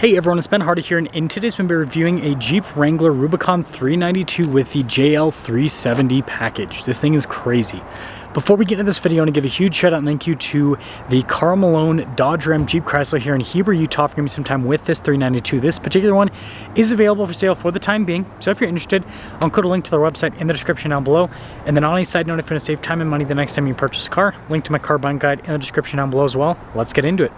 Hey everyone, it's Ben Hardy here, and in today's video we're reviewing a Jeep Wrangler Rubicon 392 with the JL370 package. This thing is crazy. Before we get into this video, I want to give a huge shout out and thank you to the Carl Malone Dodge Ram Jeep Chrysler here in Heber, Utah for giving me some time with this 392. This particular one is available for sale for the time being, so if you're interested, I'll include a link to their website in the description down below. And then on a side note, if you want to save time and money the next time you purchase a car, link to my car buying guide in the description down below as well. Let's get into it.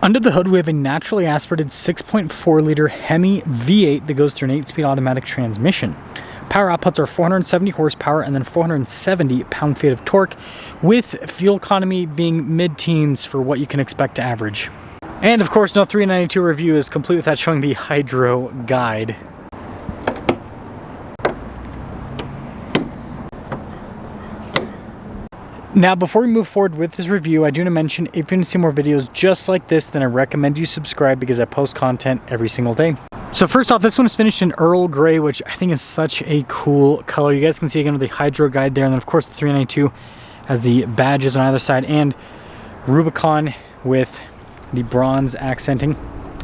Under the hood, we have a naturally aspirated 6.4 liter Hemi V8 that goes through an 8-speed automatic transmission. Power outputs are 470 horsepower and then 470 pound-feet of torque, with fuel economy being mid-teens for what you can expect to average. And of course, no 392 review is complete without showing the hydro guide. Now, before we move forward with this review, I do want to mention, if you want to see more videos just like this, then I recommend you subscribe because I post content every single day. So first off, this one is finished in Earl Grey, which I think is such a cool color. You guys can see again with the hydro guide there, and then of course the 392 has the badges on either side, and Rubicon with the bronze accenting.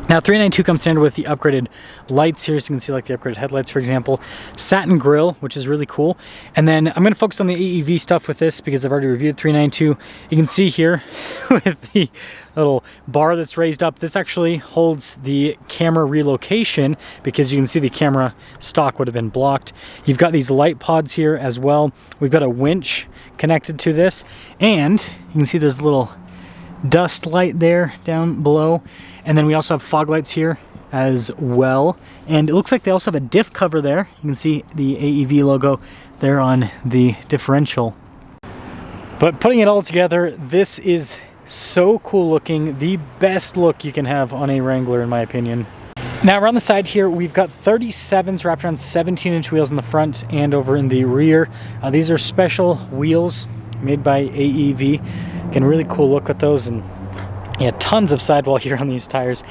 Now, 392 comes standard with the upgraded lights here, so you can see like the upgraded headlights, for example. Satin grille, which is really cool. And then I'm going to focus on the AEV stuff with this because I've already reviewed 392. You can see here with the little bar that's raised up, this actually holds the camera relocation because you can see the camera stock would have been blocked. You've got these light pods here as well. We've got a winch connected to this, and you can see there's a little dust light there down below, and then we also have fog lights here as well, and it looks like they also have a diff cover there. You can see the AEV logo there on the differential. But putting it all together, this is so cool looking, the best look you can have on a Wrangler in my opinion. Now around the side here, we've got 37s wrapped around 17-inch wheels in the front and over in the rear. These are special wheels made by AEV. Again, really cool look with those, and yeah, tons of sidewall here on these tires.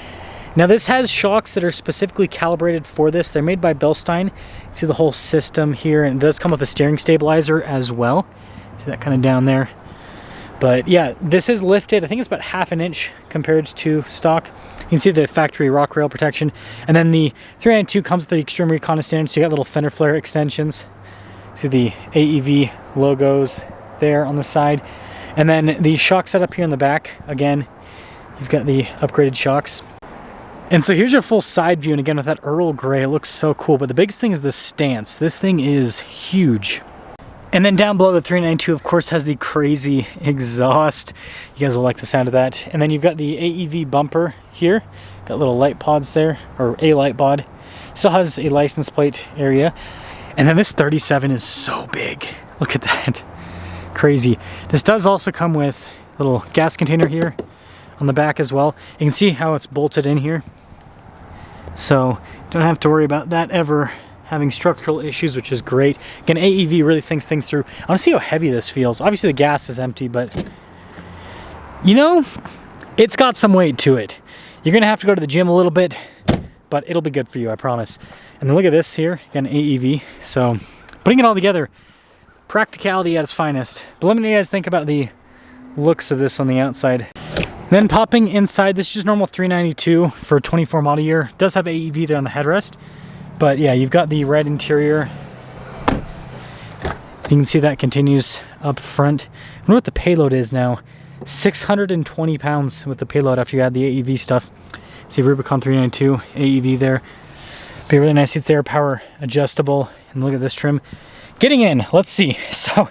Now this has shocks that are specifically calibrated for this. They're made by Bilstein. You can see the whole system here, and it does come with a steering stabilizer as well. See that kind of down there. But yeah, this is lifted. I think it's about ½ an inch compared to stock. You can see the factory rock rail protection. And then the 392 comes with the Extreme Recon standard, so you got little fender flare extensions. See the AEV logos there on the side. And then the shock setup here in the back, again, you've got the upgraded shocks. And so here's your full side view, and again with that Earl Grey, it looks so cool. But the biggest thing is the stance. This thing is huge. And then down below, the 392 of course has the crazy exhaust. You guys will like the sound of that. And then you've got the AEV bumper here. Got little light pods there, or a light pod. Still has a license plate area. And then this 37 is so big. Look at that. Crazy. This does also come with a little gas container here on the back as well. You can see how it's bolted in here, so don't have to worry about that ever having structural issues, which is great. Again, AEV really thinks things through. I want to see how heavy this feels. Obviously the gas is empty, but you know, it's got some weight to it. You're gonna have to go to the gym a little bit, but it'll be good for you, I promise. And then look at this here, again, AEV. So putting it all together, practicality at its finest. But let me know what you guys think about the looks of this on the outside. Then popping inside, this is just normal 392 for a 24 model year. It does have AEV there on the headrest. But yeah, you've got the red interior. You can see that continues up front. I wonder what the payload is now. 620 pounds with the payload after you add the AEV stuff. See Rubicon 392, AEV there. Be really nice seats there, power adjustable. And look at this trim. Getting in, let's see. So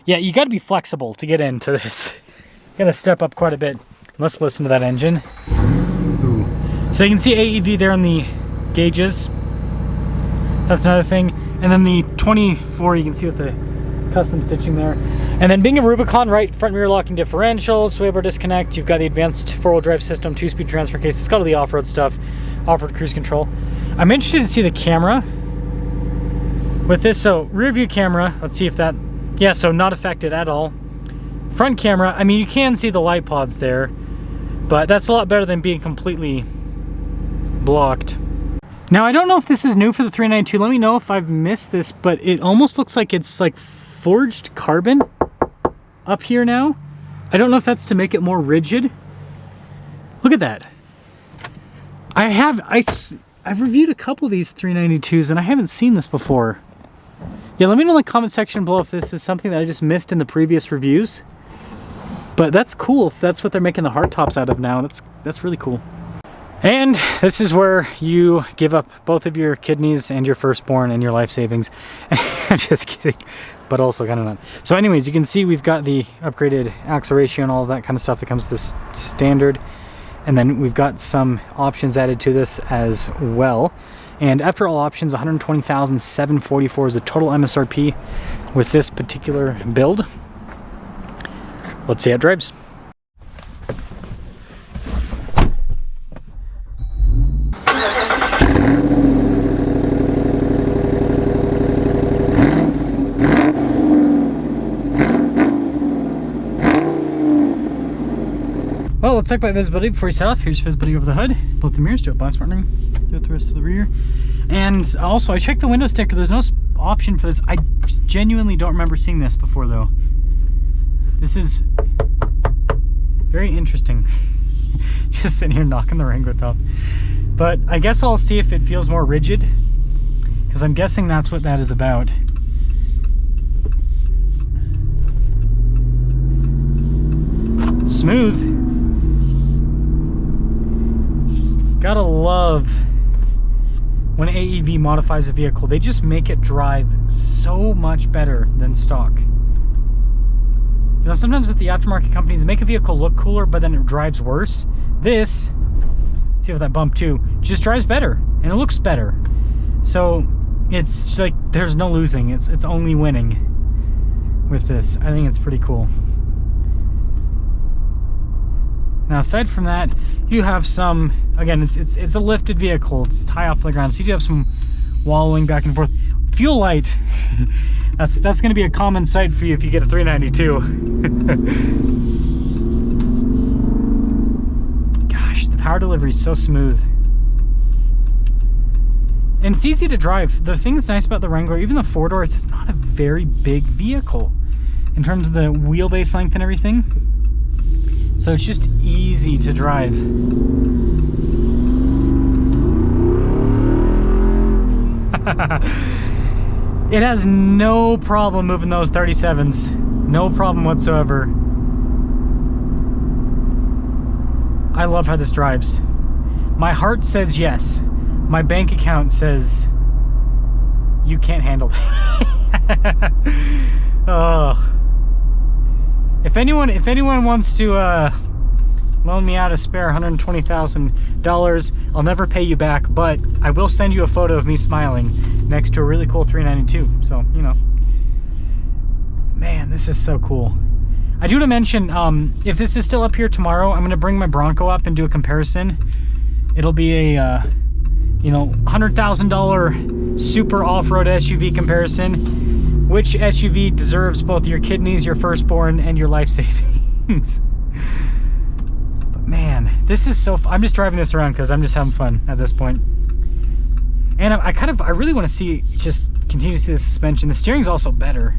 yeah, you got to be flexible to get into this. You got to step up quite a bit. Let's listen to that engine. Ooh. So you can see AEV there on the gauges. That's another thing. And then the 24, you can see with the custom stitching there. And then being a Rubicon, right, front rear locking differential, sway bar disconnect. You've got the advanced 4-wheel drive system, 2-speed transfer case. It's got all the off-road stuff, off-road cruise control. I'm interested to see the camera with this. So rear view camera, let's see if that, yeah, so not affected at all. Front camera, I mean, you can see the light pods there, but that's a lot better than being completely blocked. Now, I don't know if this is new for the 392. Let me know if I've missed this, but it almost looks like it's like forged carbon up here now. I don't know if that's to make it more rigid. Look at that. I've reviewed a couple of these 392s and I haven't seen this before. Yeah, let me know in the comment section below if this is something that I just missed in the previous reviews. But that's cool if that's what they're making the hardtops out of now. That's really cool. And this is where you give up both of your kidneys and your firstborn and your life savings. I'm just kidding, but also kind of not. So anyways, you can see we've got the upgraded axle ratio and all of that kind of stuff that comes with this standard. And then we've got some options added to this as well. And after all options, $120,744 is the total MSRP with this particular build. Let's see how it drives. Well, let's talk about visibility before we set off. Here's visibility over the hood, both the mirrors, do it blind spot running, do it the rest of the rear. And also, I checked the window sticker. There's no option for this. I genuinely don't remember seeing this before, though. This is very interesting. Just sitting here knocking the Wrangler top. But I guess I'll see if it feels more rigid, because I'm guessing that's what that is about. Smooth. Gotta love when AEV modifies a vehicle. They just make it drive so much better than stock. You know, sometimes with the aftermarket companies, they make a vehicle look cooler, but then it drives worse. This, see with that bump too, just drives better and it looks better. So it's like there's no losing. It's only winning with this. I think it's pretty cool. Now, aside from that, you have some, again, it's a lifted vehicle. It's high off the ground, so you do have some wallowing back and forth. Fuel light, that's going to be a common sight for you if you get a 392. Gosh, the power delivery is so smooth. And it's easy to drive. The thing that's nice about the Wrangler, even the 4-door, is it's not a very big vehicle in terms of the wheelbase length and everything. So it's just easy to drive. It has no problem moving those 37s. No problem whatsoever. I love how this drives. My heart says yes. My bank account says you can't handle that. Oh. If anyone wants to loan me out a spare $120,000, I'll never pay you back, but I will send you a photo of me smiling next to a really cool 392. So, you know, man, this is so cool. I do want to mention, if this is still up here tomorrow, I'm going to bring my Bronco up and do a comparison. It'll be a, you know, $100,000 super off-road SUV comparison. Which SUV deserves both your kidneys, your firstborn, and your life savings? But man, this is so fun. I'm just driving this around because I'm just having fun at this point. And I really want to see, just continue to see the suspension. The steering's also better.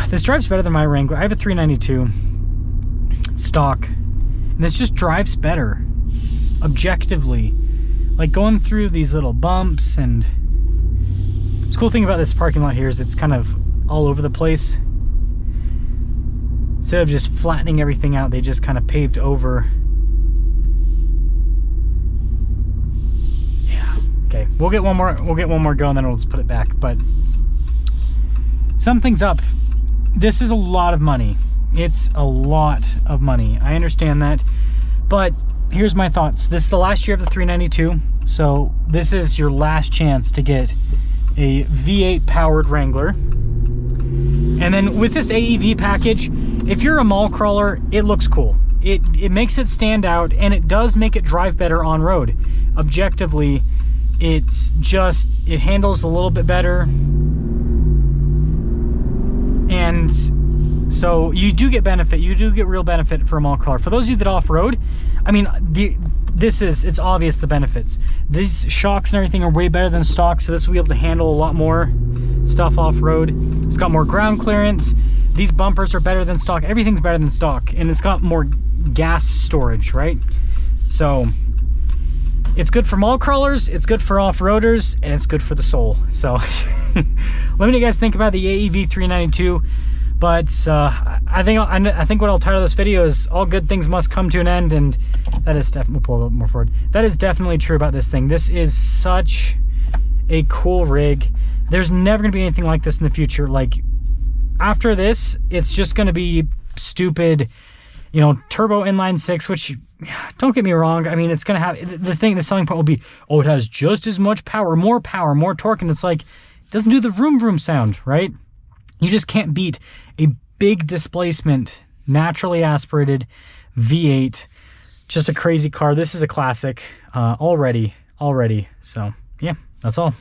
This drives better than my Wrangler. I have a 392 stock, and this just drives better, objectively. Like going through these little bumps, and the cool thing about this parking lot here is it's kind of all over the place. Instead of just flattening everything out, they just kind of paved over. Yeah, okay. We'll get one more go, and then we'll just put it back. But something's up. This is a lot of money. It's a lot of money. I understand that. But here's my thoughts. This is the last year of the 392. So this is your last chance to get a V8 powered Wrangler. And then with this AEV package, if you're a mall crawler, it looks cool. It makes it stand out, and it does make it drive better on road. Objectively, it handles a little bit better. And so you do get benefit. You do get real benefit for a mall crawler. For those of you that off-road, I mean, the it's obvious the benefits. These shocks and everything are way better than stock, so this will be able to handle a lot more stuff off-road. It's got more ground clearance. These bumpers are better than stock. Everything's better than stock, and it's got more gas storage, right? So it's good for mall crawlers, it's good for off-roaders, and it's good for the soul. So let me know what you guys think about the AEV 392. But I think what I'll title this video is all good things must come to an end, and that is definitely, we'll pull a little more forward. That is definitely true about this thing. This is such a cool rig. There's never gonna be anything like this in the future. Like after this, it's just gonna be stupid, you know, turbo inline six, which don't get me wrong. I mean, it's gonna have the selling point will be, oh, it has just as much power, more torque, and it's like, it doesn't do the vroom vroom sound, right? You just can't beat a big displacement, naturally aspirated V8. Just a crazy car. This is a classic already. So yeah, that's all.